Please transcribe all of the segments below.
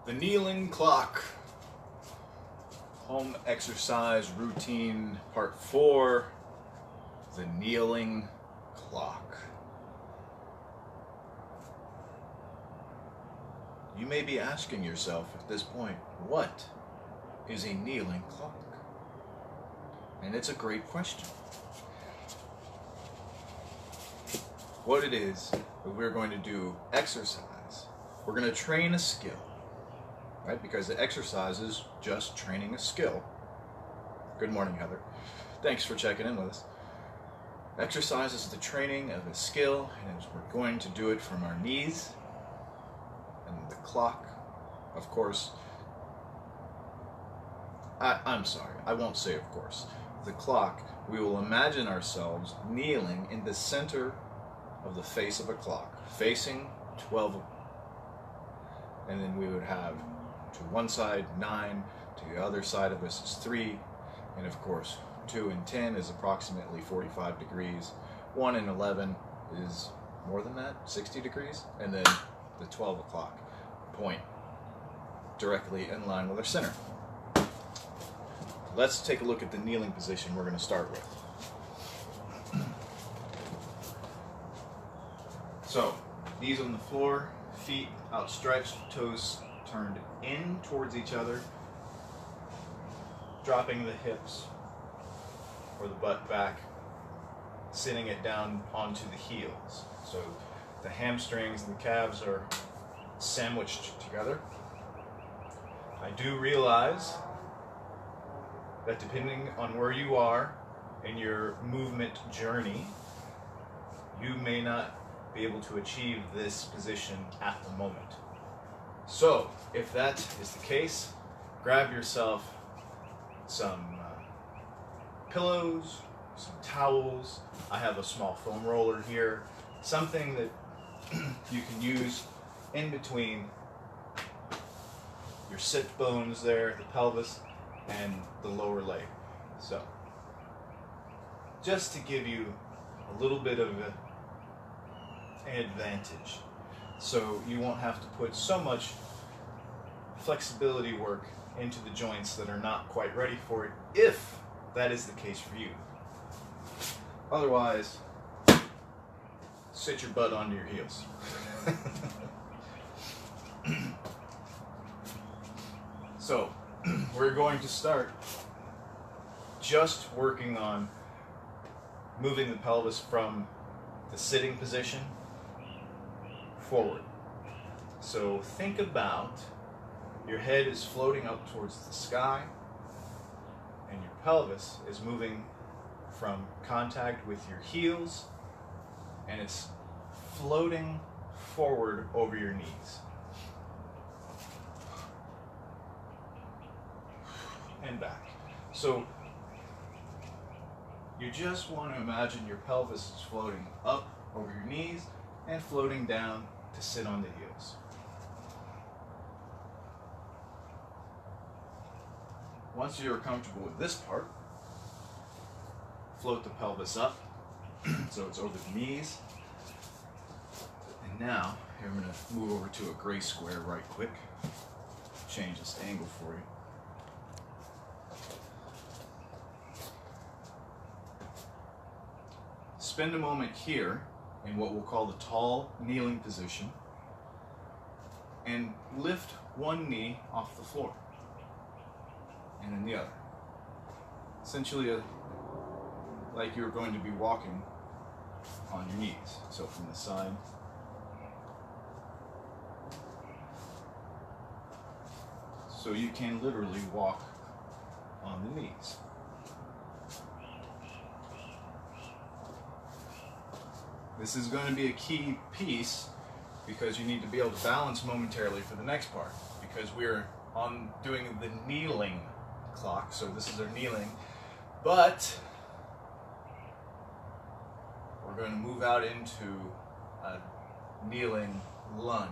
The kneeling clock. Home exercise routine part 4. The kneeling clock. You may be asking yourself at this point, what is a kneeling clock? And it's a great question. What it is, we're going to do exercise. We're going to train a skill. Right? Because the exercise is just training a skill. Good morning, Heather. Thanks for checking in with us. Exercise is the training of a skill, and we're going to do it from our knees. And the clock, of course, I'm sorry, I won't say of course. The clock, we will imagine ourselves kneeling in the center of the face of a clock, facing 12. And then we would have to one side 9, to the other side of us is 3, and of course 2 and 10 is approximately 45 degrees. 1 and 11 is more than that, 60 degrees, and then the 12 o'clock point directly in line with our center. Let's take a look at the kneeling position we're going to start with. So, knees on the floor, feet outstretched, toes turned in towards each other, dropping the hips or the butt back, sitting it down onto the heels. So the hamstrings and the calves are sandwiched together. I do realize that depending on where you are in your movement journey, you may not be able to achieve this position at the moment. So, if that is the case, grab yourself some pillows, some towels. I have a small foam roller here, something that you can use in between your sit bones there, the pelvis, and the lower leg. So, just to give you a little bit of an advantage, so you won't have to put so much flexibility work into the joints that are not quite ready for it, if that is the case for you. Otherwise, sit your butt onto your heels. So, we're going to start just working on moving the pelvis from the sitting position forward. So think about your head is floating up towards the sky, and your pelvis is moving from contact with your heels, and it's floating forward over your knees. And back. So you just want to imagine your pelvis is floating up over your knees and floating down to sit on the heels. Once you're comfortable with this part, float the pelvis up so it's over the knees. And now, here I'm going to move over to a gray square right quick. Change this angle for you. Spend a moment here in what we'll call the tall kneeling position, and lift one knee off the floor and then the other. Essentially like you're going to be walking on your knees. So from the side, so you can literally walk on the knees. This is going to be a key piece because you need to be able to balance momentarily for the next part, because we're on doing the kneeling clock. So this is our kneeling, but we're going to move out into a kneeling lunge.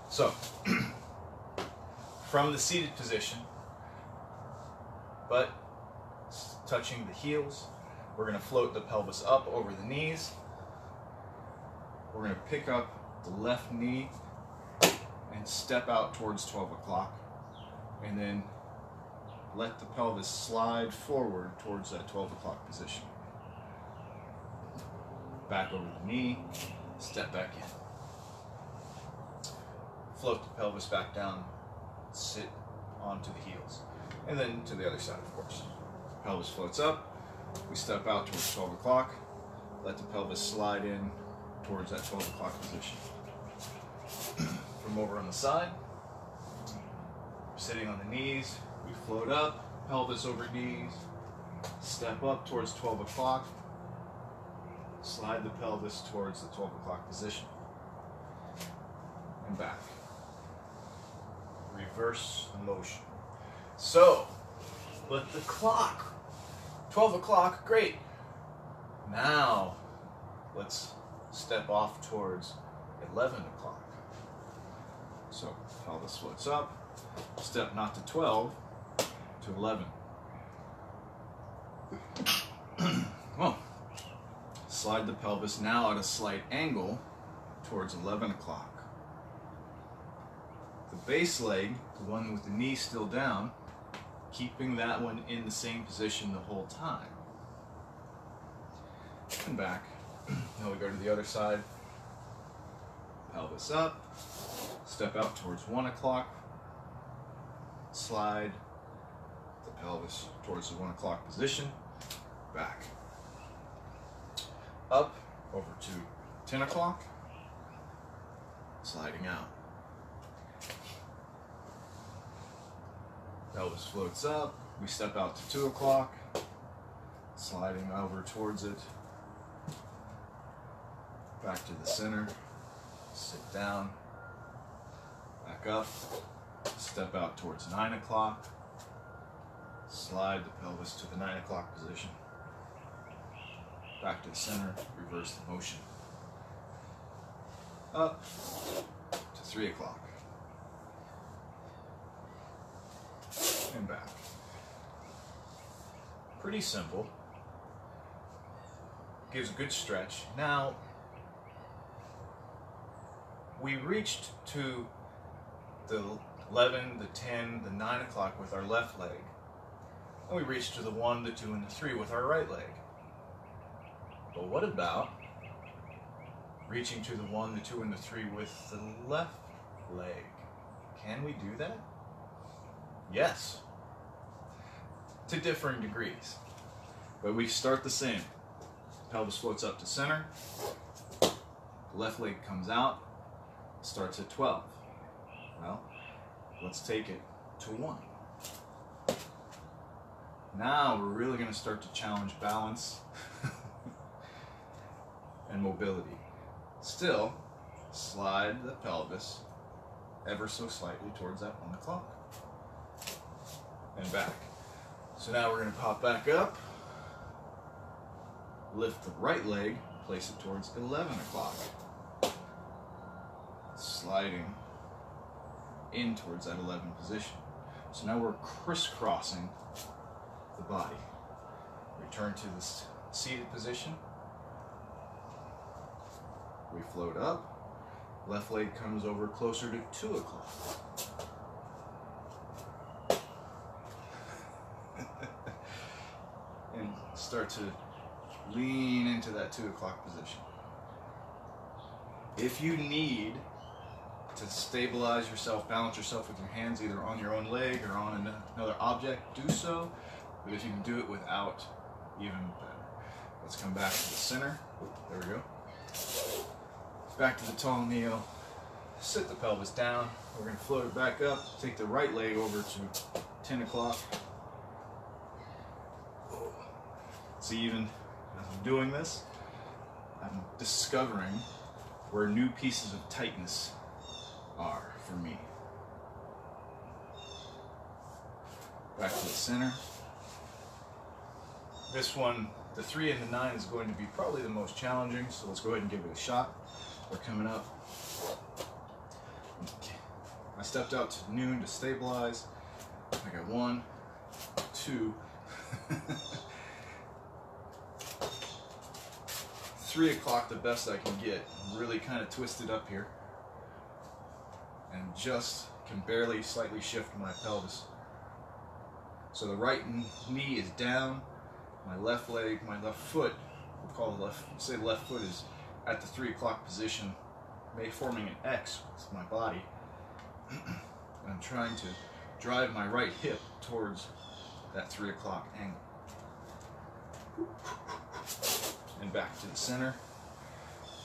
So from the seated position, butt touching the heels, we're going to float the pelvis up over the knees. We're going to pick up the left knee and and step out towards 12 o'clock, and then let the pelvis slide forward towards that 12 o'clock position. Back over the knee, step back in. Float the pelvis back down, sit onto the heels. And then to the other side, of course. Pelvis floats up, we step out towards 12 o'clock, let the pelvis slide in towards that 12 o'clock position. From over on the side, sitting on the knees, we float up, pelvis over knees, step up towards 12 o'clock, slide the pelvis towards the 12 o'clock position, and back. Reverse the motion. So, let the clock, 12 o'clock, great. Now, let's step off towards 11 o'clock. So, pelvis floats up, step not to 12, to 11. Well, slide the pelvis now at a slight angle towards 11 o'clock. The base leg, the one with the knee still down, keeping that one in the same position the whole time. And back. Now we go to the other side. Pelvis up, step out towards 1 o'clock, slide the pelvis towards the 1 o'clock position, back. Up, over to 10 o'clock, sliding out. Pelvis floats up, we step out to 2 o'clock, sliding over towards it, back to the center, sit down, back up, step out towards 9 o'clock, slide the pelvis to the 9 o'clock position, back to the center, reverse the motion, up to 3 o'clock, and back. Pretty simple. Gives a good stretch. Now, we reached to the 11, the 10, the 9 o'clock with our left leg. And we reached to the 1, the 2, and the 3 with our right leg. But what about reaching to the 1, the 2, and the 3 with the left leg? Can we do that? Yes. To differing degrees. But we start the same. Pelvis floats up to center. The left leg comes out. Starts at 12. Well, let's take it to 1. Now we're really going to start to challenge balance and mobility. Still, slide the pelvis ever so slightly towards that 1 o'clock. And back. So now we're going to pop back up, lift the right leg, place it towards 11 o'clock. Sliding in towards that 11 position. So now we're crisscrossing the body. Return to the seated position. We float up. Left leg comes over closer to 2 o'clock. And start to lean into that 2 o'clock position. If you need to stabilize yourself, balance yourself with your hands either on your own leg or on another object, do so. But if you can do it without, even better. Let's come back to the center. There we go. Back to the tall kneel. Sit the pelvis down. We're going to float it back up. Take the right leg over to 10 o'clock. See, even as I'm doing this, I'm discovering where new pieces of tightness are for me. Back to the center. This one, the 3 and the 9 is going to be probably the most challenging, so let's go ahead and give it a shot. We're coming up. Okay. I stepped out to noon to stabilize. I got 1, 2, 3 o'clock, the best I can get. Really kind of twisted up here. And just can barely slightly shift my pelvis. So the right knee is down, my left leg, my left foot, we'll call the left foot is at the 3 o'clock position, forming an X with my body. And I'm trying to drive my right hip towards that 3 o'clock angle. And back to the center.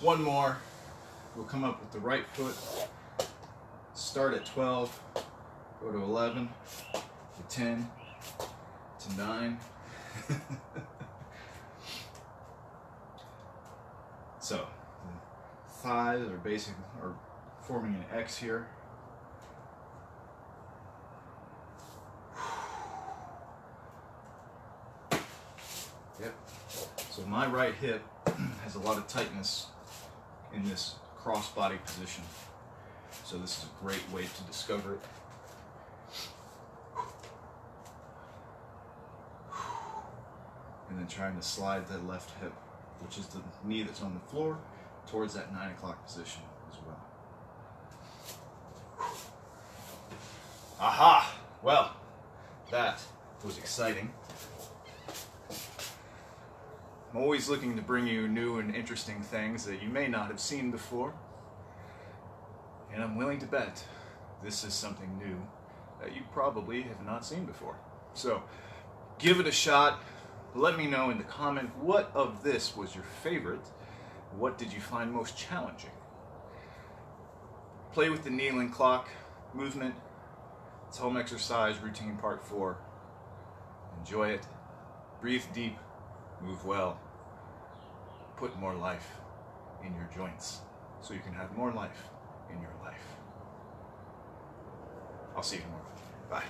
One more. We'll come up with the right foot. Start at 12, go to 11, to 10, to 9. So, the thighs are forming an X here. Yep. So my right hip has a lot of tightness in this cross-body position. So this is a great way to discover it. And then trying to slide the left hip, which is the knee that's on the floor, towards that 9 o'clock position as well. Aha! Well, that was exciting. I'm always looking to bring you new and interesting things that you may not have seen before. And I'm willing to bet this is something new that you probably have not seen before. So, give it a shot. Let me know in the comment what of this was your favorite. What did you find most challenging? Play with the kneeling clock movement. It's home exercise routine part 4. Enjoy it. Breathe deep. Move well. Put more life in your joints so you can have more life in your life. I'll see you tomorrow. Bye.